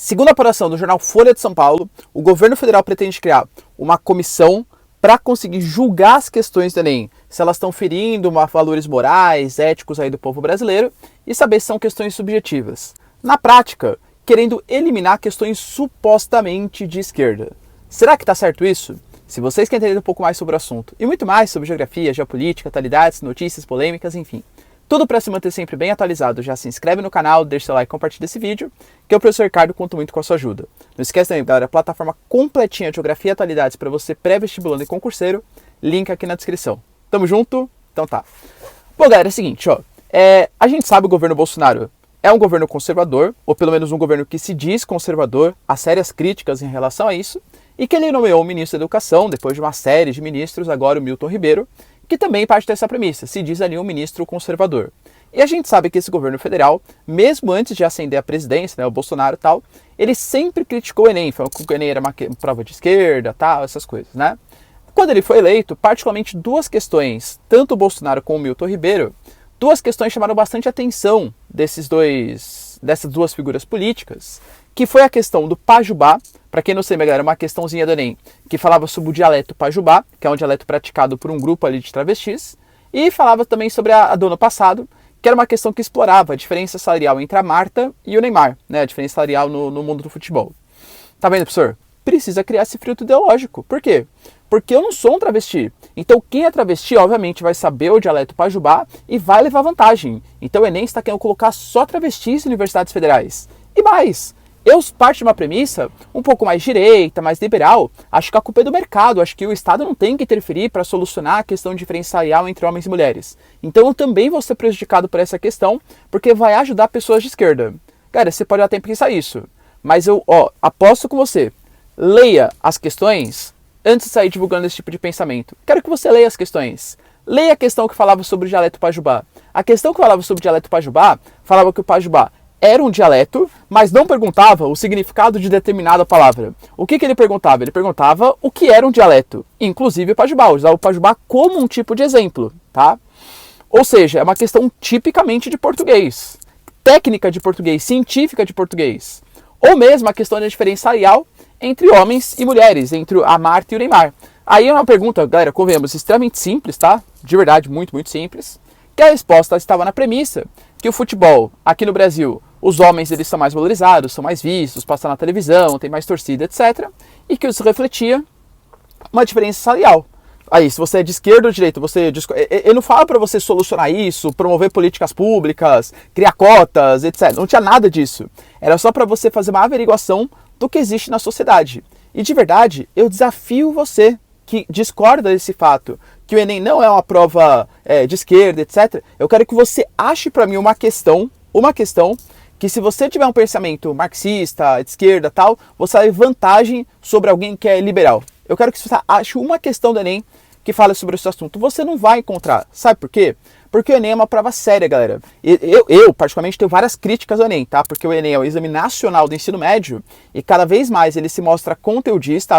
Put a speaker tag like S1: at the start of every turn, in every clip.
S1: Segundo a apuração do jornal Folha de São Paulo, o governo federal pretende criar uma comissão para conseguir julgar as questões do Enem, se elas estão ferindo valores morais, éticos aí do povo brasileiro e saber se são questões subjetivas. Na prática, querendo eliminar questões supostamente de esquerda. Será que está certo isso? Se vocês querem entender um pouco mais sobre o assunto e muito mais sobre geografia, geopolítica, atualidades, notícias, polêmicas, enfim, tudo para se manter sempre bem atualizado, já se inscreve no canal, deixa seu like e compartilha esse vídeo, que o professor Ricardo conta muito com a sua ajuda. Não esquece também, galera, a plataforma completinha de geografia e atualidades para você pré-vestibulando e concurseiro, link aqui na descrição. Tamo junto? Então tá. Bom, galera, é o seguinte, ó, a gente sabe o governo Bolsonaro é um governo conservador, ou pelo menos um governo que se diz conservador, há sérias críticas em relação a isso, e que ele nomeou o ministro da Educação, depois de uma série de ministros, agora o Milton Ribeiro, que também parte dessa premissa, se diz ali um ministro conservador. E a gente sabe que esse governo federal, mesmo antes de ascender à presidência, né, o Bolsonaro e tal, ele sempre criticou o Enem, falou que o Enem era uma prova de esquerda, tal, essas coisas, né? Quando ele foi eleito, particularmente duas questões, tanto o Bolsonaro como o Milton Ribeiro, duas questões chamaram bastante atenção dessas duas figuras políticas, que foi a questão do Pajubá. Para quem não sabe, galera, uma questãozinha do Enem, que falava sobre o dialeto Pajubá, que é um dialeto praticado por um grupo ali de travestis, e falava também sobre a do ano passado, que era uma questão que explorava a diferença salarial entre a Marta e o Neymar, né, a diferença salarial no mundo do futebol. Tá vendo, professor? Precisa criar esse filtro ideológico. Por quê? Porque eu não sou um travesti. Então quem é travesti, obviamente, vai saber o dialeto Pajubá e vai levar vantagem. Então o Enem está querendo colocar só travestis em universidades federais. E mais, eu parto de uma premissa um pouco mais direita, mais liberal. Acho que a culpa é do mercado. Acho que o Estado não tem que interferir para solucionar a questão diferencial entre homens e mulheres. Então eu também vou ser prejudicado por essa questão, porque vai ajudar pessoas de esquerda. Cara, você pode até pensar isso. Mas eu aposto com você. Leia as questões antes de sair divulgando esse tipo de pensamento. Quero que você leia as questões. Leia a questão que falava sobre o dialeto Pajubá. A questão que falava sobre o dialeto Pajubá falava que o Pajubá era um dialeto, mas não perguntava o significado de determinada palavra. O que ele perguntava? Ele perguntava o que era um dialeto, inclusive o Pajubá, usava o Pajubá como um tipo de exemplo, tá? Ou seja, é uma questão tipicamente de português, técnica de português, científica de português. Ou mesmo a questão da diferença salarial entre homens e mulheres, entre a Marta e o Neymar. Aí é uma pergunta, galera, convenhamos, extremamente simples, tá? De verdade, muito, muito simples. Que a resposta estava na premissa que o futebol, aqui no Brasil, os homens eles são mais valorizados, são mais vistos, passam na televisão, tem mais torcida, etc. E que isso refletia uma diferença salarial. Aí, se você é de esquerda ou de direita, ele não fala para você solucionar isso, promover políticas públicas, criar cotas, etc. Não tinha nada disso. Era só para você fazer uma averiguação do que existe na sociedade. E de verdade, eu desafio você que discorda desse fato, que o Enem não é uma prova de esquerda, etc. Eu quero que você ache para mim uma questão que se você tiver um pensamento marxista, de esquerda, tal, você vai vantagem sobre alguém que é liberal. Eu quero que você ache uma questão do Enem que fala sobre esse assunto. Você não vai encontrar. Sabe por quê? Porque o Enem é uma prova séria, galera. Eu particularmente, tenho várias críticas ao Enem, tá? Porque o Enem é o exame nacional do ensino médio e cada vez mais ele se mostra conteudista.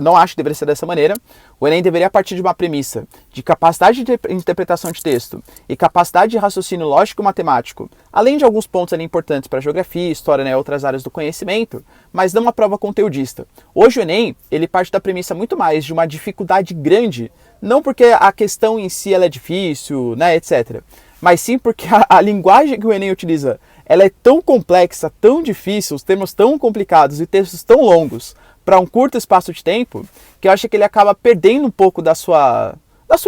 S1: Não acho que deveria ser dessa maneira. O Enem deveria partir de uma premissa de capacidade de interpretação de texto e capacidade de raciocínio lógico e matemático, além de alguns pontos ali importantes para geografia, história, né, outras áreas do conhecimento, mas não uma prova conteudista. Hoje o Enem, ele parte da premissa muito mais de uma dificuldade grande, não porque a questão em si ela é difícil, né, etc. Mas sim porque a linguagem que o Enem utiliza, ela é tão complexa, tão difícil, os termos tão complicados e textos tão longos para um curto espaço de tempo, que eu acho que ele acaba perdendo um pouco da sua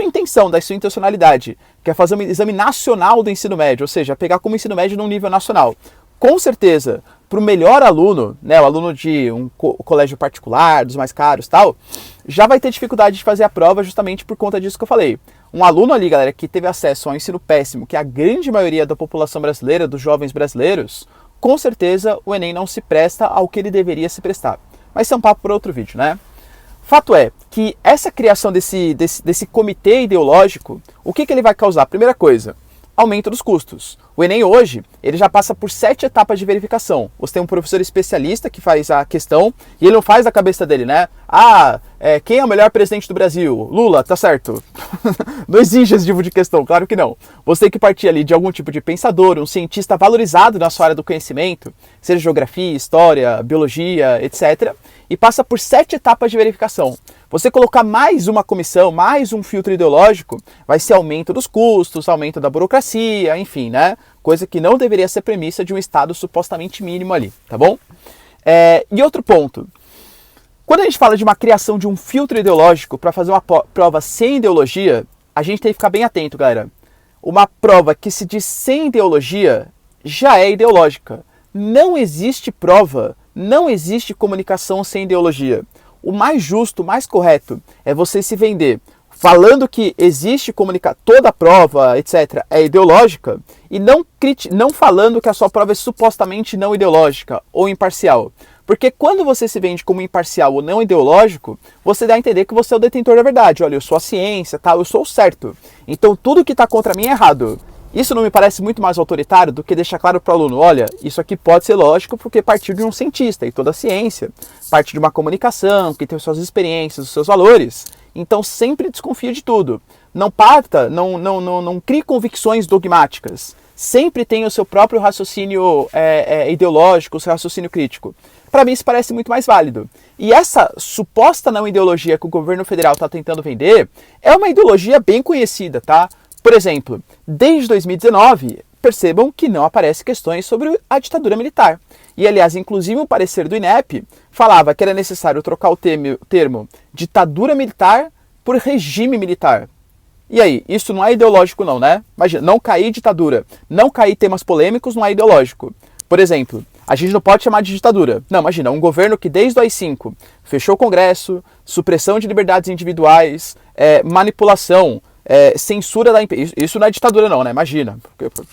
S1: intenção, da sua intencionalidade, que é fazer um exame nacional do ensino médio, ou seja, pegar como ensino médio num nível nacional. Com certeza, para o melhor aluno, né, o aluno de um colégio particular, dos mais caros tal, já vai ter dificuldade de fazer a prova justamente por conta disso que eu falei. Um aluno ali, galera, que teve acesso a um ensino péssimo, que é a grande maioria da população brasileira, dos jovens brasileiros, com certeza o Enem não se presta ao que ele deveria se prestar. Mas isso é um papo para outro vídeo, né? Fato é que essa criação desse comitê ideológico, o que ele vai causar? Primeira coisa, aumento dos custos. O Enem hoje, ele já passa por 7 etapas de verificação. Você tem um professor especialista que faz a questão e ele não faz da cabeça dele, né? Quem é o melhor presidente do Brasil? Lula, tá certo. Não existe esse tipo de questão, claro que não. Você tem que partir ali de algum tipo de pensador, um cientista valorizado na sua área do conhecimento, seja geografia, história, biologia, etc. E passa por 7 etapas de verificação. Você colocar mais uma comissão, mais um filtro ideológico, vai ser aumento dos custos, aumento da burocracia, enfim, né? Coisa que não deveria ser premissa de um Estado supostamente mínimo ali, tá bom? E outro ponto. Quando a gente fala de uma criação de um filtro ideológico para fazer uma prova sem ideologia, a gente tem que ficar bem atento, galera. Uma prova que se diz sem ideologia já é ideológica. Não existe prova, não existe comunicação sem ideologia. O mais justo, o mais correto é você se vender falando que existe toda a prova, etc., é ideológica e não falando que a sua prova é supostamente não ideológica ou imparcial. Porque quando você se vende como imparcial ou não ideológico, você dá a entender que você é o detentor da verdade. Olha, eu sou a ciência, tá? Eu sou o certo. Então tudo que está contra mim é errado. Isso não me parece muito mais autoritário do que deixar claro para o aluno, olha, isso aqui pode ser lógico porque partiu de um cientista e toda a ciência parte de uma comunicação que tem suas experiências, os seus valores. Então sempre desconfia de tudo. Não crie convicções dogmáticas. Sempre tenha o seu próprio raciocínio ideológico, o seu raciocínio crítico. Para mim isso parece muito mais válido. E essa suposta não ideologia que o governo federal está tentando vender é uma ideologia bem conhecida, tá? Por exemplo, desde 2019, percebam que não aparecem questões sobre a ditadura militar. E, aliás, inclusive o parecer do INEP falava que era necessário trocar o termo ditadura militar por regime militar. E aí, isso não é ideológico não, né? Imagina, não cair ditadura, não cair temas polêmicos não é ideológico. Por exemplo, a gente não pode chamar de ditadura. Não, imagina, um governo que desde o AI-5 fechou o Congresso, supressão de liberdades individuais, manipulação, censura da imprensa. Isso não é ditadura não, né? Imagina.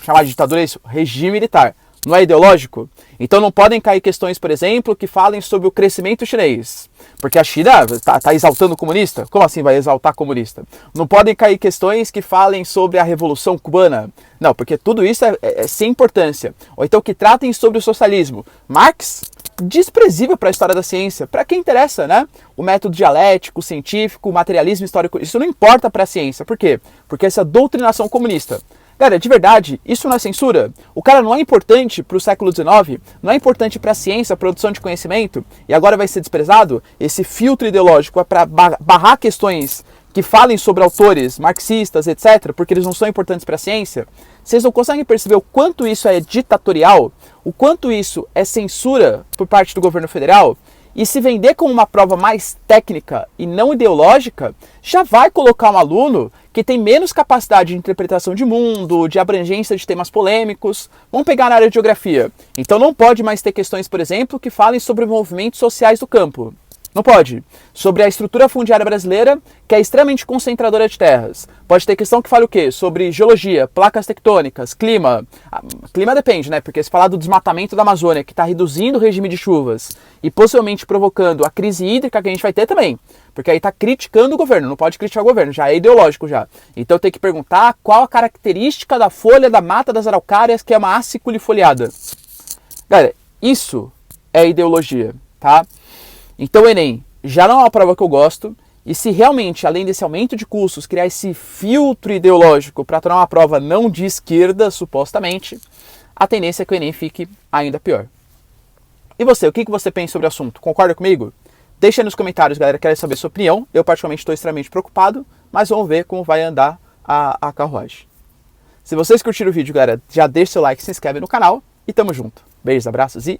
S1: Chamar de ditadura é isso, regime militar. Não é ideológico? Então não podem cair questões, por exemplo, que falem sobre o crescimento chinês. Porque a China está exaltando o comunista? Como assim vai exaltar comunista? Não podem cair questões que falem sobre a Revolução Cubana? Não, porque tudo isso é sem importância. Ou então que tratem sobre o socialismo. Marx? Desprezível para a história da ciência. Para quem interessa, né? O método dialético, científico, o materialismo histórico, isso não importa para a ciência. Por quê? Porque essa doutrinação comunista. Galera, de verdade, isso não é censura? O cara não é importante para o século XIX? Não é importante para a ciência, a produção de conhecimento? E agora vai ser desprezado? Esse filtro ideológico é para barrar questões que falem sobre autores marxistas, etc., porque eles não são importantes para a ciência? Vocês não conseguem perceber o quanto isso é ditatorial? O quanto isso é censura por parte do governo federal? E se vender como uma prova mais técnica e não ideológica, já vai colocar um aluno que tem menos capacidade de interpretação de mundo, de abrangência de temas polêmicos. Vamos pegar na área de geografia. Então não pode mais ter questões, por exemplo, que falem sobre movimentos sociais do campo. Não pode. Sobre a estrutura fundiária brasileira, que é extremamente concentradora de terras. Pode ter questão que fale o quê? Sobre geologia, placas tectônicas, clima. Clima depende, né? Porque se falar do desmatamento da Amazônia, que está reduzindo o regime de chuvas e possivelmente provocando a crise hídrica que a gente vai ter também. Porque aí está criticando o governo, não pode criticar o governo, já é ideológico já. Então tem que perguntar qual a característica da folha da mata das araucárias, que é uma aciculifoliada. Galera, isso é ideologia, tá? Então o Enem já não é uma prova que eu gosto, e se realmente, além desse aumento de custos, criar esse filtro ideológico para tornar uma prova não de esquerda, supostamente, a tendência é que o Enem fique ainda pior. E você, o que você pensa sobre o assunto? Concorda comigo? Deixa aí nos comentários, galera, quero saber a sua opinião. Eu particularmente estou extremamente preocupado, mas vamos ver como vai andar a carruagem. Se vocês curtiram o vídeo, galera, já deixa seu like, se inscreve no canal e tamo junto. Beijos, abraços e